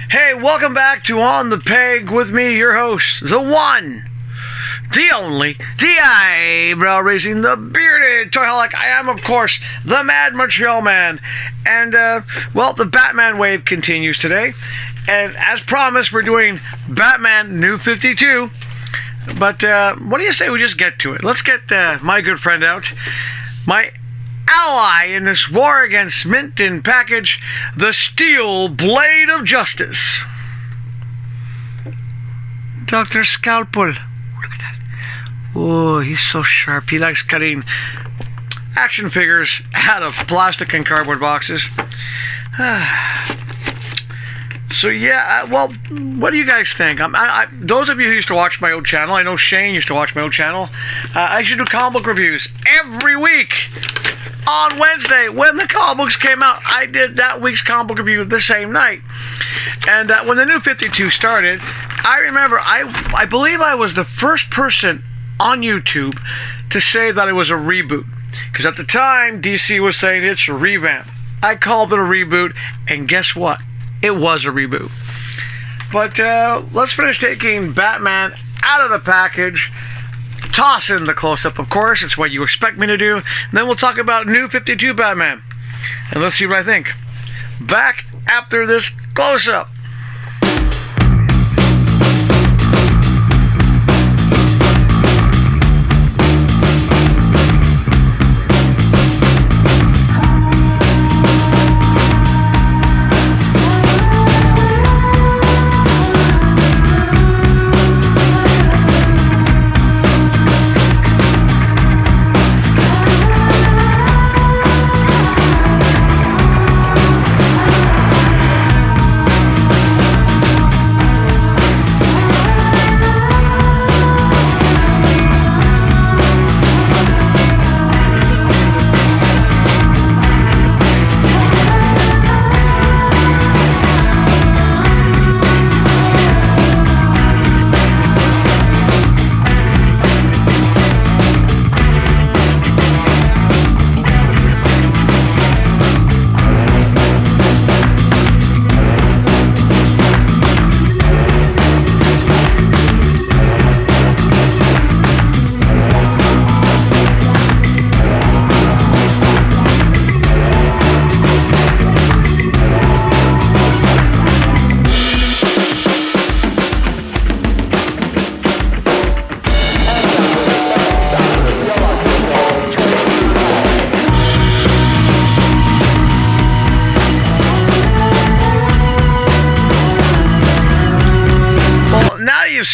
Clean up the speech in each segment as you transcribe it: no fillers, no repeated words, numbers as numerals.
Hey, welcome back to On the Peg with me, your host, the one, the only, the eyebrow-raising, the bearded toyholic. I am, of course, the Mad Montreal Man. And, well, the Batman wave continues today. And as promised, we're doing Batman New 52. But what do you say we just get to it? Let's get my good friend out. My ally in this war against mint and package, the Steel Blade of Justice. Dr. Scalpel. Look at that. Oh, he's so sharp. He likes cutting action figures out of plastic and cardboard boxes. So yeah, well, what do you guys think? Those of you who used to watch my old channel, I know Shane used to watch my old channel, I used to do comic book reviews every week. On Wednesday, when the comic books came out, I did that week's comic book review the same night. And when the New 52 started, I remember, I believe I was the first person on YouTube to say that it was a reboot. Because at the time, DC was saying it's a revamp. I called it a reboot, and guess what? It was a reboot. But let's finish taking Batman out of the package. Toss in the close-up, of course. It's what you expect me to do. And then we'll talk about New 52 Batman. And let's see what I think. Back after this close-up.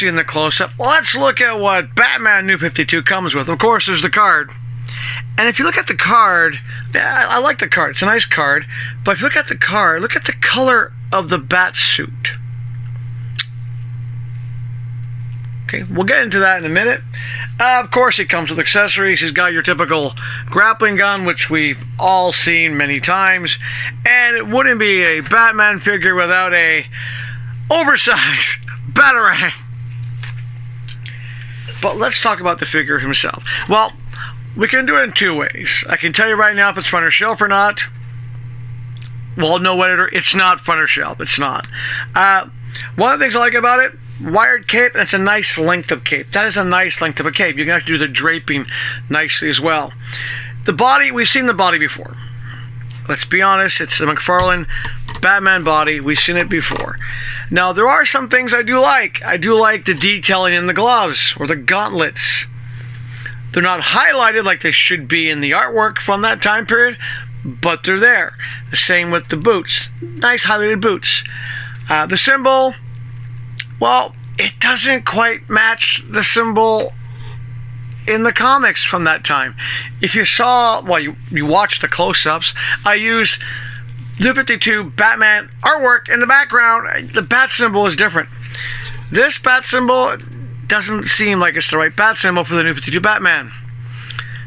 In the close-up, let's look at what Batman New 52 comes with. Of course, there's the card. And if you look at the card, I like the card. It's a nice card. But if you look at the card, look at the color of the bat suit. Okay, we'll get into that in a minute. Of course, it comes with accessories. He's got your typical grappling gun, which we've all seen many times. And it wouldn't be a Batman figure without a oversized Batarang. But let's talk about the figure himself. Well, we can do it in two ways. I can tell you right now if it's front or shelf or not. Well, no editor, it's not front or shelf. It's not. One of the things I like about it, wired cape, and it's a nice length of cape. That is a nice length of a cape. You can actually do the draping nicely as well. The body, we've seen the body before. Let's be honest, it's the McFarlane Batman body. We've seen it before. Now, there are some things I do like. I do like the detailing in the gloves or the gauntlets. They're not highlighted like they should be in the artwork from that time period, but they're there. The same with the boots. Nice highlighted boots. The symbol, well, it doesn't quite match the symbol in the comics from that time. If you saw, well, you watched the close-ups, I used New 52 Batman artwork in the background. The bat symbol is different. This bat symbol doesn't seem like it's the right bat symbol for the New 52 Batman.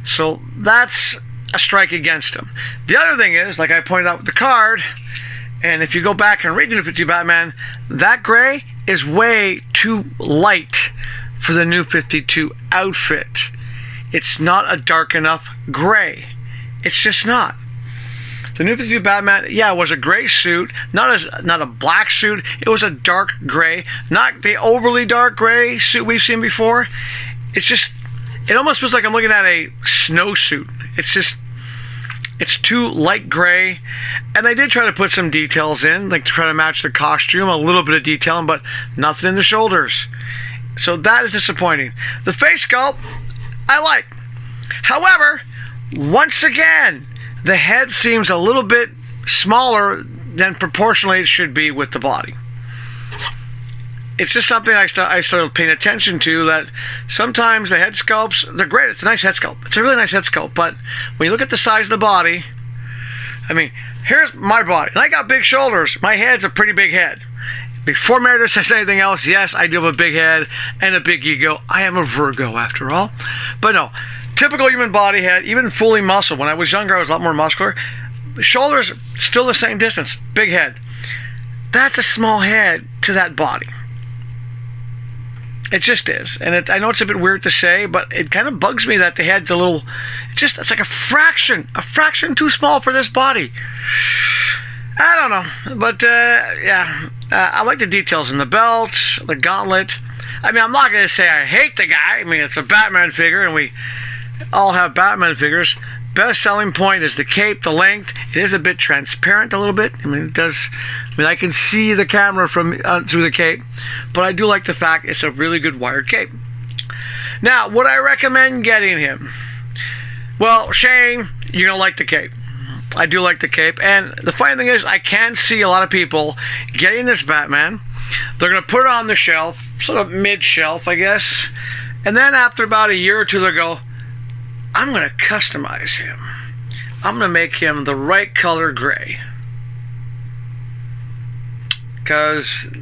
So that's a strike against him. The other thing is, like I pointed out with the card, and if you go back and read the New 52 Batman, that gray is way too light for the New 52 outfit. It's not a dark enough gray. It's just not. The New 52 Batman, yeah, it was a gray suit, not a black suit. It was a dark gray, not the overly dark gray suit we've seen before. It's just, it almost feels like I'm looking at a snowsuit. It's too light gray, and they did try to put some details in, like to try to match the costume, a little bit of detailing, but nothing in the shoulders. So that is disappointing. The face sculpt, I like. However, once again, the head seems a little bit smaller than proportionally it should be with the body. It's just something I started paying attention to, that sometimes the head sculpts, they're great. It's a nice head sculpt. It's a really nice head sculpt. But when you look at the size of the body, I mean, here's my body. And I got big shoulders. My head's a pretty big head. Before Meredith says anything else, yes, I do have a big head and a big ego. I am a Virgo after all. But no, typical human body head, even fully muscled. When I was younger, I was a lot more muscular. The shoulders, still the same distance. Big head. That's a small head to that body. It just is. And I know it's a bit weird to say, but it kind of bugs me that the head's a little, it's like a fraction too small for this body. I don't know. But, yeah, I like the details in the belt, the gauntlet. I mean, I'm not going to say I hate the guy. I mean, it's a Batman figure, and we all have Batman figures. Best selling point is the cape, the length. It is a bit transparent a little bit. I mean, it does. I mean, I can see the camera from through the cape, but I do like the fact it's a really good wired cape. Now, would I recommend getting him? Well, Shane, you're gonna like the cape. I do like the cape, and the funny thing is, I can see a lot of people getting this Batman. They're gonna put it on the shelf, sort of mid-shelf, I guess, and then after about a year or two, they'll go, I'm going to customize him. I'm going to make him the right color gray. Because,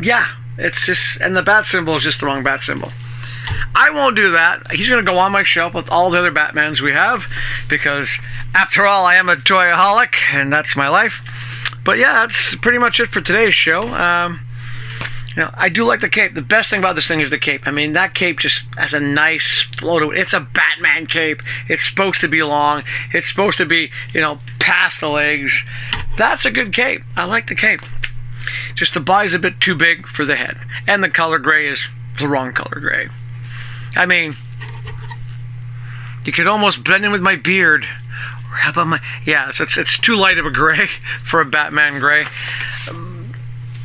yeah, it's just, and the bat symbol is just the wrong bat symbol. I won't do that. He's going to go on my shelf with all the other Batmans we have, because after all, I am a toyaholic, and that's my life. But yeah, that's pretty much it for today's show. You know, I do like the cape. The best thing about this thing is the cape. I mean, that cape just has a nice flow to it. It's a Batman cape. It's supposed to be long. It's supposed to be, you know, past the legs. That's a good cape. I like the cape. Just the body's a bit too big for the head. And the color gray is the wrong color gray. I mean, you could almost blend in with my beard. Or how about my... Yeah, it's too light of a gray for a Batman gray.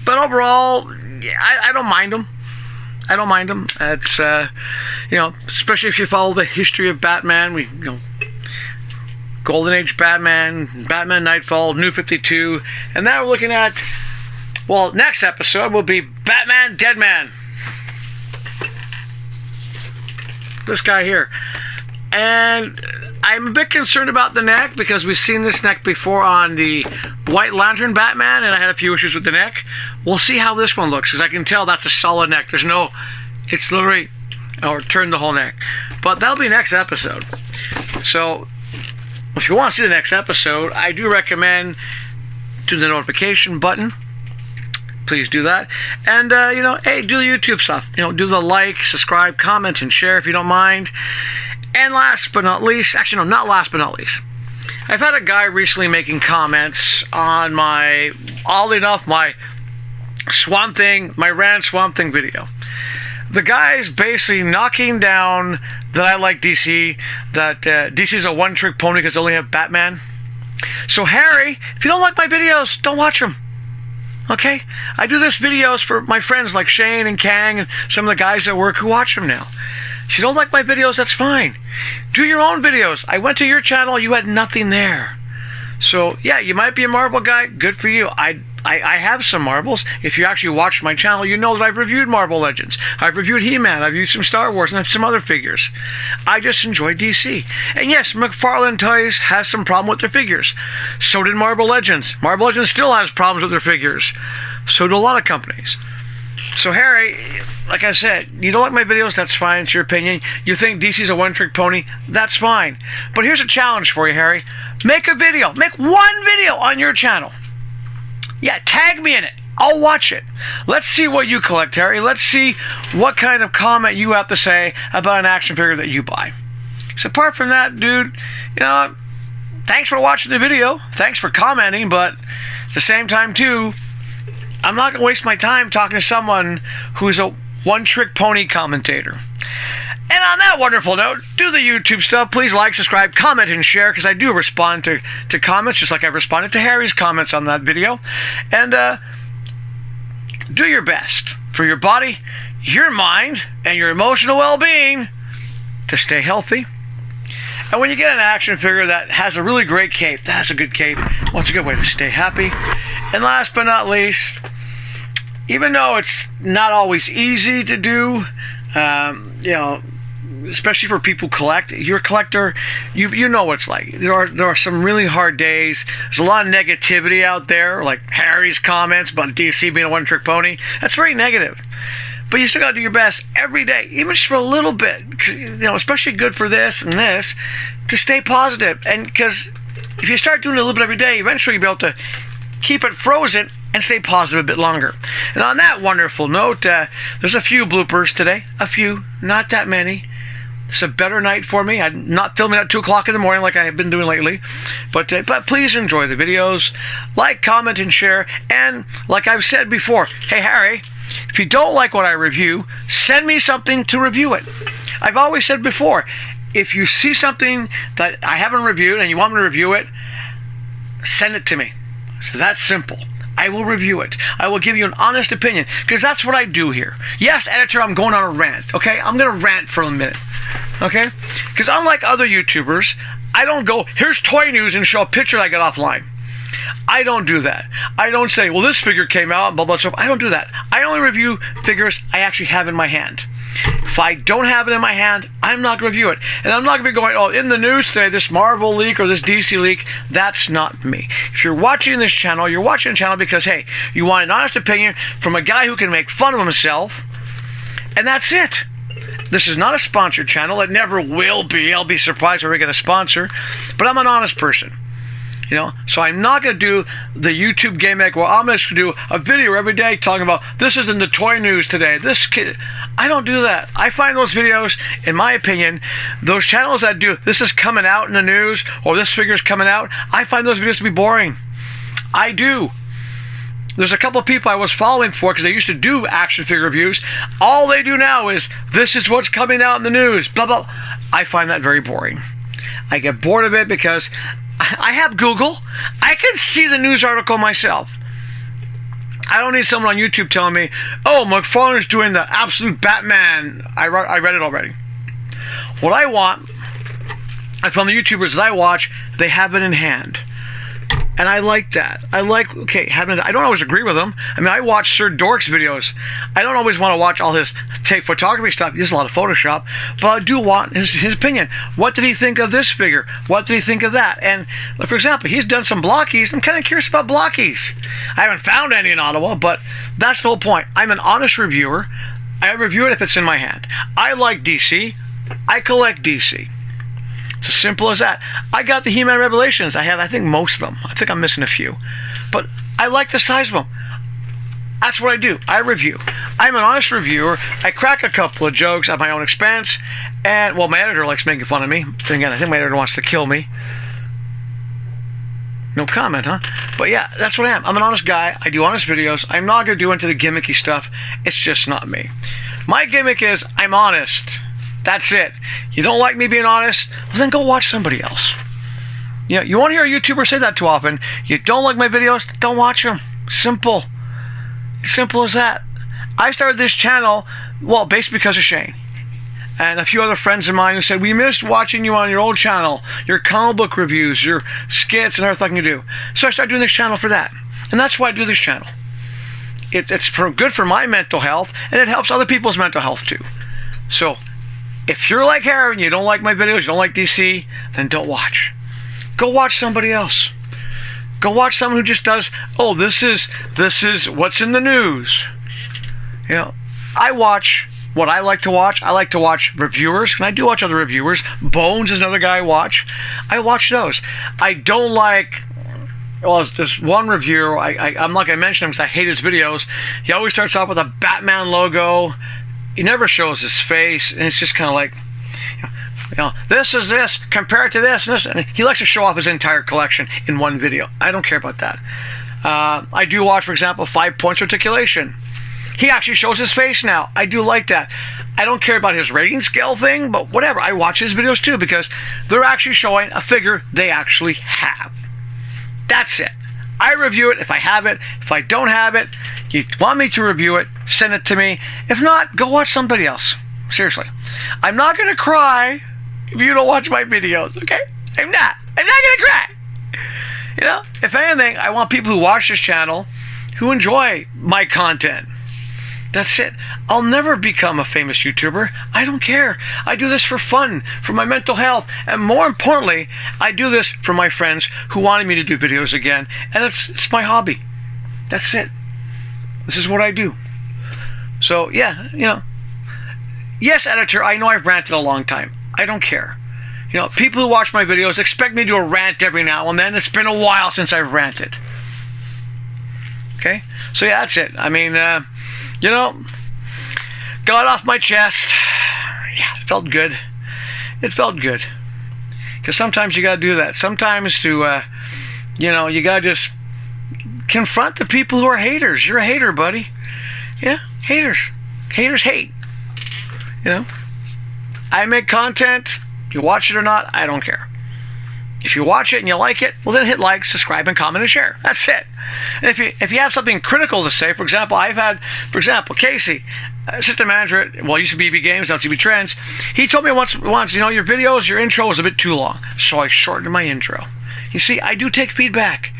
But overall... Yeah, I don't mind them. I don't mind them. It's, you know, especially if you follow the history of Batman. You know, Golden Age Batman, Batman Nightfall, New 52. And now we're looking at, well, next episode will be Batman Deadman. This guy here. And I'm a bit concerned about the neck, because we've seen this neck before on the White Lantern Batman, and I had a few issues with the neck. We'll see how this one looks, because I can tell that's a solid neck. There's no, it's literally, or turn the whole neck. But that'll be next episode. So, if you want to see the next episode, I do recommend do the notification button. Please do that. And, you know, hey, do the YouTube stuff. You know, do the like, subscribe, comment, and share if you don't mind. And last but not least, actually no, not last but not least, I've had a guy recently making comments on my, oddly enough, my Swamp Thing, my RANT Swamp Thing video. The guy's basically knocking down that I like DC, that DC's a one-trick pony because they only have Batman. So Harry, if you don't like my videos, don't watch them. Okay? I do this videos for my friends like Shane and Kang and some of the guys at work who watch them now. If you don't like my videos, that's fine. Do your own videos. I went to your channel, you had nothing there. So, yeah, you might be a Marvel guy. Good for you. I have some Marvels. If you actually watch my channel, you know that I've reviewed Marvel Legends. I've reviewed He-Man. I've reviewed some Star Wars and some other figures. I just enjoy DC. And yes, McFarlane Toys has some problem with their figures. So did Marvel Legends. Marvel Legends still has problems with their figures. So do a lot of companies. So Harry, like I said, you don't like my videos, that's fine, it's your opinion. You think DC's a one-trick pony, that's fine. But here's a challenge for you, Harry. Make a video, make one video on your channel. Yeah, tag me in it. I'll watch it. Let's see what you collect, Harry. Let's see what kind of comment you have to say about an action figure that you buy. So apart from that, dude, you know, thanks for watching the video. Thanks for commenting, but at the same time, too, I'm not going to waste my time talking to someone who's a one-trick pony commentator. And on that wonderful note, do the YouTube stuff. Please like, subscribe, comment, and share, because I do respond to comments, just like I responded to Harry's comments on that video. And do your best for your body, your mind, and your emotional well-being to stay healthy. And when you get an action figure that has a really great cape, that's a good cape, well, it's a good way to stay happy. And last but not least, even though it's not always easy to do, you know, especially for people who collect, you're a collector, you know what it's like. There are some really hard days. There's a lot of negativity out there, like Harry's comments about DC being a one-trick pony. That's very negative. But you still got to do your best every day, even just for a little bit, you know, especially good for this and this, to stay positive. And because if you start doing it a little bit every day, eventually you'll be able to keep it frozen and stay positive a bit longer. And on that wonderful note, there's a few bloopers today. A few, not that many. It's a better night for me. I'm not filming at 2 o'clock in the morning like I have been doing lately. But please enjoy the videos. Like, comment, and share. And like I've said before, hey, Harry, if you don't like what I review, send me something to review it. I've always said before, if you see something that I haven't reviewed and you want me to review it, send it to me. So that's simple. I will review it. I will give you an honest opinion, because that's what I do here. Yes, editor, I'm going on a rant, okay? I'm going to rant for a minute, okay? Because unlike other YouTubers, I don't go, here's toy news, and show a picture that I got offline. I don't do that. I don't say, well, this figure came out, blah, blah, blah. I don't do that. I only review figures I actually have in my hand. If I don't have it in my hand, I'm not going to review it. And I'm not going to be going, oh, in the news today, this Marvel leak or this DC leak. That's not me. If you're watching this channel, you're watching the channel because, hey, you want an honest opinion from a guy who can make fun of himself. And that's it. This is not a sponsored channel. It never will be. I'll be surprised if we get a sponsor. But I'm an honest person. You know, so I'm not going to do the YouTube game make. Well, I'm just going to do a video every day talking about this is in the toy news today. This kid, I don't do that. I find those videos, in my opinion, those channels that do this is coming out in the news or this figure's coming out, I find those videos to be boring. I do. There's a couple of people I was following for because they used to do action figure reviews. All they do now is this is what's coming out in the news. Blah blah. I find that very boring. I get bored of it because I have Google. I can see the news article myself. I don't need someone on YouTube telling me, oh, McFarlane's doing the absolute Batman. I read it already. What I want, from the YouTubers that I watch, they have it in hand. And I like that. I like, okay, having it. I don't always agree with them. I mean, I watch Sir Dork's videos. I don't always want to watch all his tape photography stuff. He does a lot of Photoshop. But I do want his opinion. What did he think of this figure? What did he think of that? And, like, for example, he's done some blockies. I'm kind of curious about blockies. I haven't found any in Ottawa, but that's the whole point. I'm an honest reviewer. I review it if it's in my hand. I like DC. I collect DC. It's as simple as that. I got the He-Man Revelations. I have, I think, most of them. I think I'm missing a few. But I like the size of them. That's what I do. I review. I'm an honest reviewer. I crack a couple of jokes at my own expense. And, well, my editor likes making fun of me. Then again, I think my editor wants to kill me. No comment, huh? But yeah, that's what I am. I'm an honest guy. I do honest videos. I'm not going to do into the gimmicky stuff. It's just not me. My gimmick is I'm honest. That's it. You don't like me being honest? Well, then go watch somebody else. You know, you won't hear a YouTuber say that too often. You don't like my videos? Don't watch them. Simple. Simple as that. I started this channel, well, basically because of Shane. And a few other friends of mine who said, we missed watching you on your old channel, your comic book reviews, your skits, and everything you do. So I started doing this channel for that. And that's why I do this channel. It's good for my mental health, and it helps other people's mental health too. So, if you're like Harry and you don't like my videos, you don't like DC, then don't watch. Go watch somebody else. Go watch someone who just does, oh, this is what's in the news. You know, I watch what I like to watch. I like to watch reviewers, and I do watch other reviewers. Bones is another guy I watch. I watch those. I don't like, well, there's one reviewer, I'm not going to mention him because I hate his videos. He always starts off with a Batman logo. He never shows his face, and it's just kind of like, you know, You know, this is this compared to this and this. And he likes to show off his entire collection in one video. I don't care about that. I do watch, for example, 5 Points Articulation. He actually shows his face now. I do like that. I don't care about his rating scale thing, but whatever. I watch his videos too because they're actually showing a figure they actually have. That's it. I review it if I have it. If I don't have it, you want me to review it, send it to me. If not, go watch somebody else. Seriously. I'm not going to cry if you don't watch my videos, okay? I'm not going to cry. You know, if anything, I want people who watch this channel who enjoy my content. That's it. I'll never become a famous YouTuber. I don't care. I do this for fun, for my mental health, and more importantly, I do this for my friends who wanted me to do videos again, and it's my hobby. That's it. This is what I do. So, yeah, you know. Yes, editor, I know I've ranted a long time. I don't care. You know, people who watch my videos expect me to do a rant every now and then. It's been a while since I've ranted. Okay? So, yeah, that's it. I mean, you know, got off my chest. Yeah, it felt good. It felt good. Because sometimes you got to do that. Sometimes to, you know, you got to just confront the people who are haters. You're a hater, buddy. Yeah, haters. Haters hate. You know, I make content. You watch it or not, I don't care. If you watch it and you like it, well then hit like, subscribe, and comment and share. That's it. And if you have something critical to say, for example, I've had, for example, Casey, assistant manager at, well, used to be EB Games, now it's EB Trends. He told me once, you know, your videos, your intro was a bit too long, so I shortened my intro. You see, I do take feedback.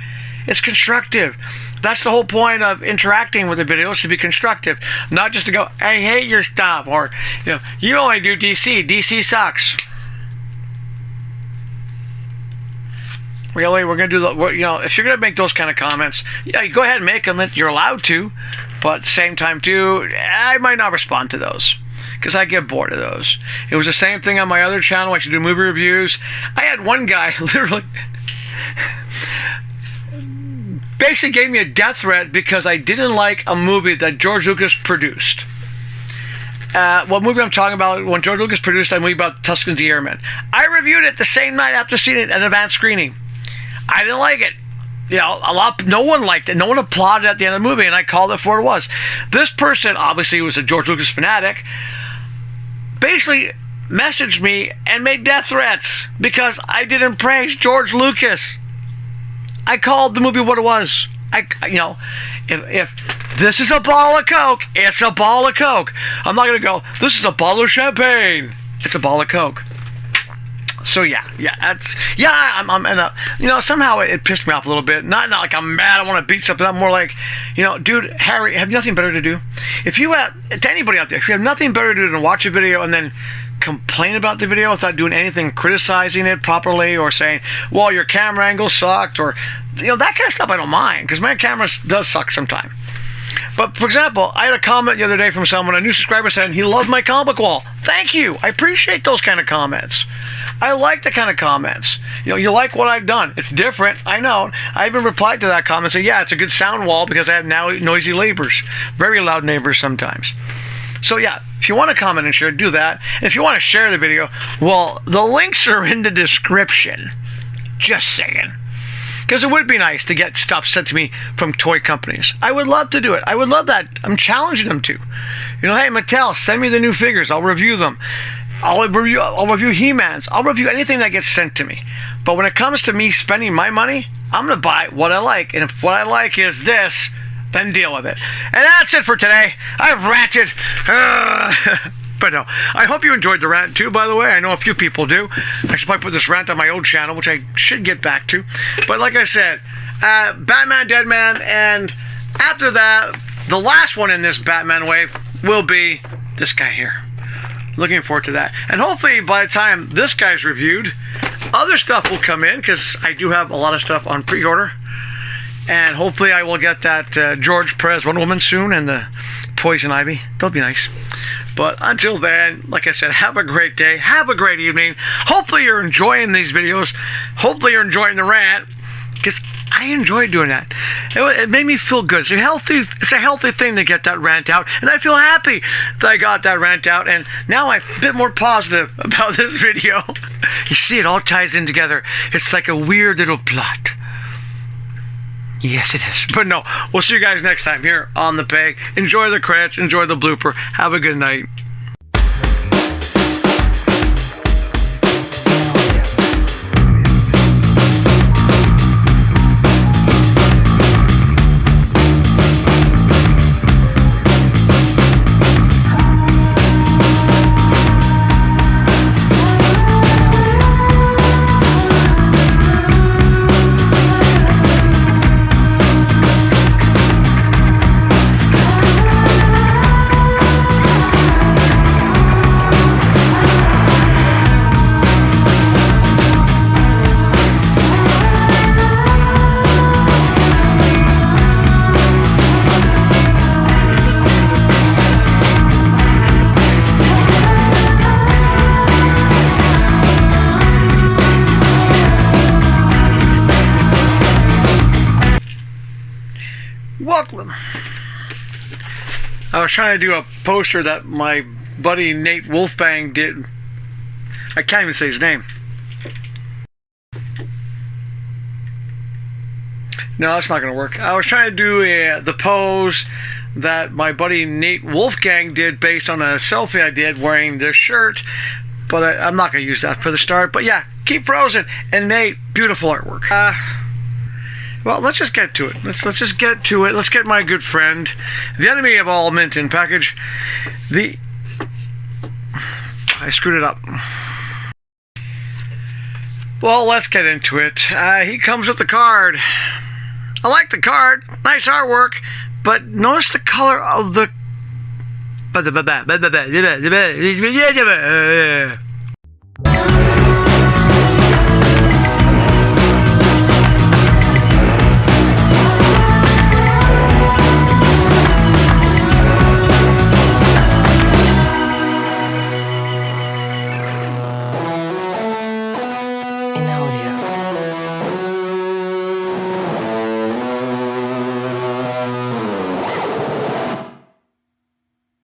It's constructive. That's the whole point of interacting with the videos, to be constructive, not just to go, I hate your stuff, or, you know, you only do DC. DC sucks. Really, we're going to do the, you know, if you're going to make those kind of comments, yeah, you go ahead and make them. You're allowed to, but at the same time, too, I might not respond to those because I get bored of those. It was the same thing on my other channel. I used to do movie reviews. I had one guy literally basically gave me a death threat because I didn't like a movie that George Lucas produced. What movie I'm talking about, when George Lucas produced a movie about Tusken's the Airmen. I reviewed it the same night after seeing it at an advanced screening. I didn't like it. You know, no one liked it. No one applauded at the end of the movie, and I called it for what it was. This person, obviously, was a George Lucas fanatic, basically messaged me and made death threats because I didn't praise George Lucas. I called the movie what it was. You know, if this is a bottle of Coke, it's a bottle of Coke. I'm not gonna go, this is a bottle of champagne. It's a bottle of Coke. So yeah, I'm in a, you know, somehow it pissed me off a little bit. Not like I'm mad, I want to beat something up. More like, you know, dude, Harry, have you nothing better to do? If you have, to anybody out there, if you have nothing better to do than watch a video and then complain about the video without doing anything, criticizing it properly, or saying, well, your camera angle sucked, or, you know, that kind of stuff I don't mind, because my camera does suck sometimes. But, for example, I had a comment the other day from someone, a new subscriber, said he loved my comic book wall. Thank you. I appreciate those kind of comments. I like the kind of comments. You know, you like what I've done. It's different. I know. I even replied to that comment and said, yeah, it's a good sound wall because I have now noisy neighbors. Very loud neighbors sometimes. So, yeah, if you want to comment and share, do that. And if you want to share the video, well, the links are in the description. Just saying. Because it would be nice to get stuff sent to me from toy companies. I would love to do it. I would love that. I'm challenging them to. You know, hey, Mattel, send me the new figures. I'll review them. I'll review He-Mans. I'll review anything that gets sent to me. But when it comes to me spending my money, I'm going to buy what I like. And if what I like is this, then deal with it. And that's it for today. I've ranted. But no, I hope you enjoyed the rant too, by the way. I know a few people do. I should probably put this rant on my old channel, which I should get back to. But like I said, Batman, Deadman, and after that, the last one in this Batman wave will be this guy here. Looking forward to that. And hopefully by the time this guy's reviewed, other stuff will come in, because I do have a lot of stuff on pre-order. And hopefully I will get that George Perez Wonder Woman soon, and the Poison Ivy. That'll be nice. But until then, like I said, have a great day. Have a great evening. Hopefully you're enjoying these videos. Hopefully you're enjoying the rant. because I enjoyed doing that. It made me feel good. It's a healthy thing to get that rant out, and I feel happy that I got that rant out, and now I'm a bit more positive about this video. You see, it all ties in together. It's like a weird little plot. Yes, it is. But no, we'll see you guys next time here on The Peg. Enjoy the credits, enjoy the blooper. Have a good night. Welcome. I was trying to do a poster that my buddy Nate Wolfbang did. I can't even say his name. No, that's not going to work. I was trying to do the pose that my buddy Nate Wolfgang did based on a selfie I did wearing this shirt, but I'm not going to use that for the start. But yeah, keep frozen. And Nate, beautiful artwork. Well, let's just get to it. Let's just get to it. Let's get my good friend, the enemy of all mint in package. I screwed it up. Well, let's get into it. He comes with the card. I like the card. Nice artwork. But notice the color of the...